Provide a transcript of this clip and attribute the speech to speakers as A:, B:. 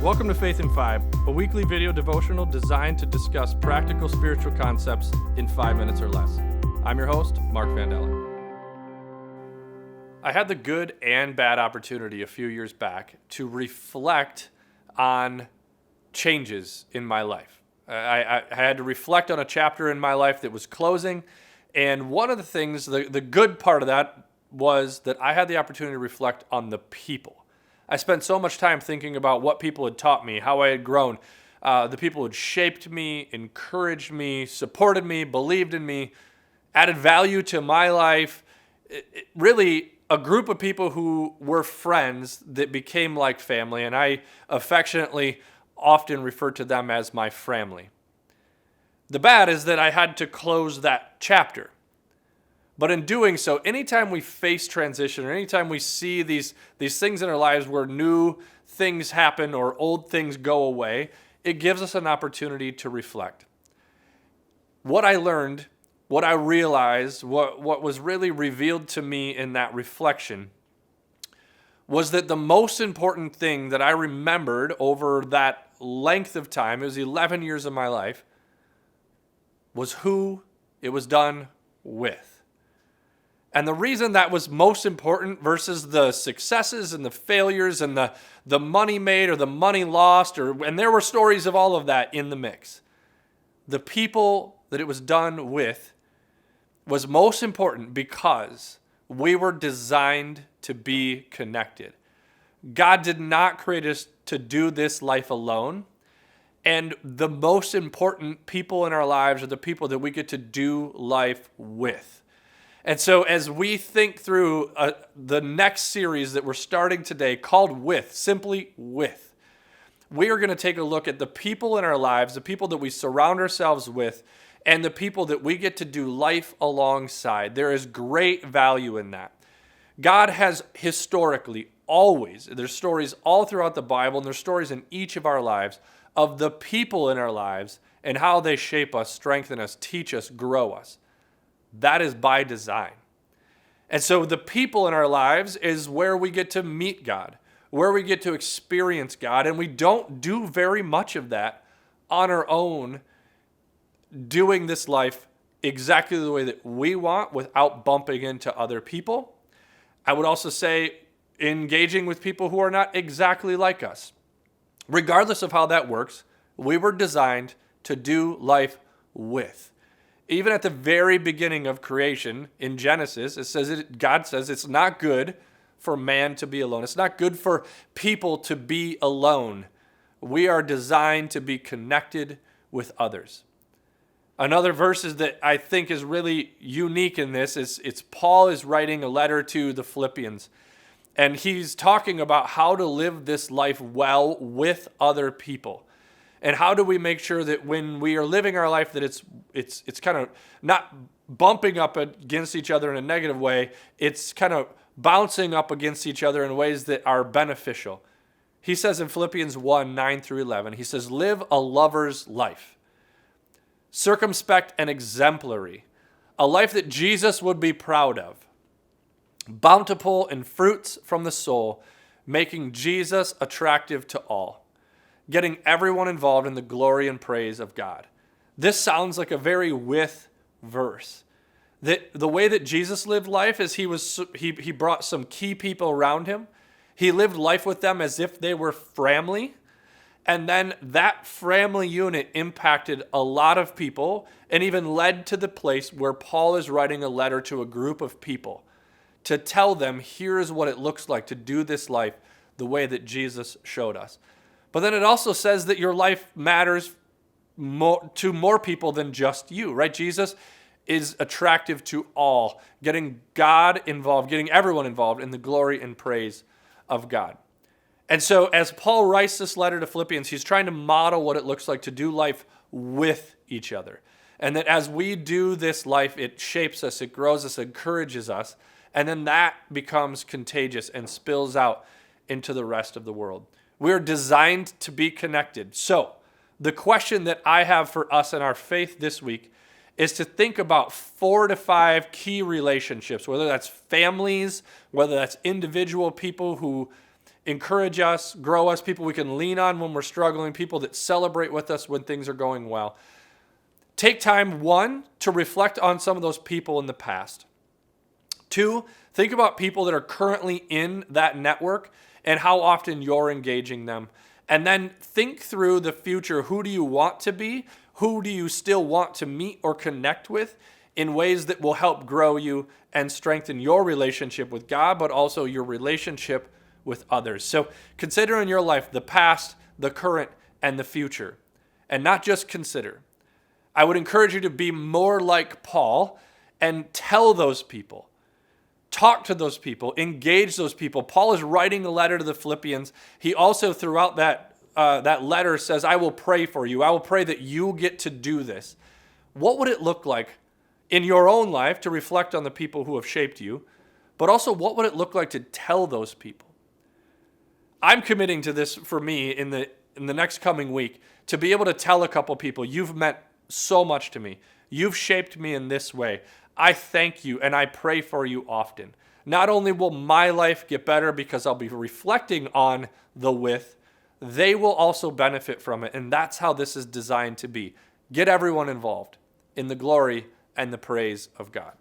A: Welcome to Faith in 5, a weekly video devotional designed to discuss practical spiritual concepts in 5 minutes or less. I'm your host, Mark Vandellen. I had the good and bad opportunity a few years back to reflect on changes in my life. I had to reflect on a chapter in my life that was closing, and one of the things, the good part of that was that I had the opportunity to reflect on the people. I spent so much time thinking about what people had taught me, how I had grown, the people who had shaped me, encouraged me, supported me, believed in me, added value to my life. Really, a group of people who were friends that became like family, and I affectionately often refer to them as my family. The bad is that I had to close that chapter. But in doing so, anytime we face transition or anytime we see these things in our lives where new things happen or old things go away, it gives us an opportunity to reflect. What I learned, what I realized, what was really revealed to me in that reflection was that the most important thing that I remembered over that length of time, it was 11 years of my life, was who it was done with. And the reason that was most important versus the successes and the failures and the money made or the money lost, and there were stories of all of that in the mix. The people that it was done with was most important because we were designed to be connected. God did not create us to do this life alone. And the most important people in our lives are the people that we get to do life with. And so as we think through the next series that we're starting today called With, simply With, we are going to take a look at the people in our lives, the people that we surround ourselves with, and the people that we get to do life alongside. There is great value in that. God has historically always, there's stories all throughout the Bible, and there's stories in each of our lives of the people in our lives and how they shape us, strengthen us, teach us, grow us. That is by design. And so the people in our lives is where we get to meet God, where we get to experience God, and we don't do very much of that on our own, doing this life exactly the way that we want without bumping into other people. I would also say engaging with people who are not exactly like us. Regardless of how that works, we were designed to do life with. Even at the very beginning of creation in Genesis, God says it's not good for man to be alone. It's not good for people to be alone. We are designed to be connected with others. Another verse that I think is really unique in this is Paul is writing a letter to the Philippians, and he's talking about how to live this life well with other people. And how do we make sure that when we are living our life that it's kind of not bumping up against each other in a negative way, it's kind of bouncing up against each other in ways that are beneficial. He says in Philippians 1, 9 through 11, he says, live a lover's life, circumspect and exemplary, a life that Jesus would be proud of, bountiful in fruits from the soul, making Jesus attractive to all, getting everyone involved in the glory and praise of God. This sounds like a very with verse. The way that Jesus lived life is he brought some key people around him. He lived life with them as if they were family. And then that family unit impacted a lot of people and even led to the place where Paul is writing a letter to a group of people to tell them, here's what it looks like to do this life the way that Jesus showed us. But then it also says that your life matters to more people than just you, right? Jesus is attractive to all, getting God involved, getting everyone involved in the glory and praise of God. And so as Paul writes this letter to Philippians, he's trying to model what it looks like to do life with each other. And that as we do this life, it shapes us, it grows us, encourages us, and then that becomes contagious and spills out into the rest of the world. We're designed to be connected. So the question that I have for us in our faith this week is to think about 4 to 5 key relationships, whether that's families, whether that's individual people who encourage us, grow us, people we can lean on when we're struggling, people that celebrate with us when things are going well. Take time, one, to reflect on some of those people in the past. Two, think about people that are currently in that network and how often you're engaging them. And then think through the future. Who do you want to be? Who do you still want to meet or connect with in ways that will help grow you and strengthen your relationship with God, but also your relationship with others? So consider in your life the past, the current, and the future. And not just consider. I would encourage you to be more like Paul and tell those people. Talk to those people, engage those people. Paul is writing a letter to the Philippians. He also, throughout that letter, says, I will pray for you. I will pray that you get to do this. What would it look like in your own life to reflect on the people who have shaped you, but also what would it look like to tell those people? I'm committing to this for me in the next coming week, to be able to tell a couple people, you've meant so much to me. You've shaped me in this way. I thank you and I pray for you often. Not only will my life get better because I'll be reflecting on the with, they will also benefit from it. And that's how this is designed to be. Get everyone involved in the glory and the praise of God.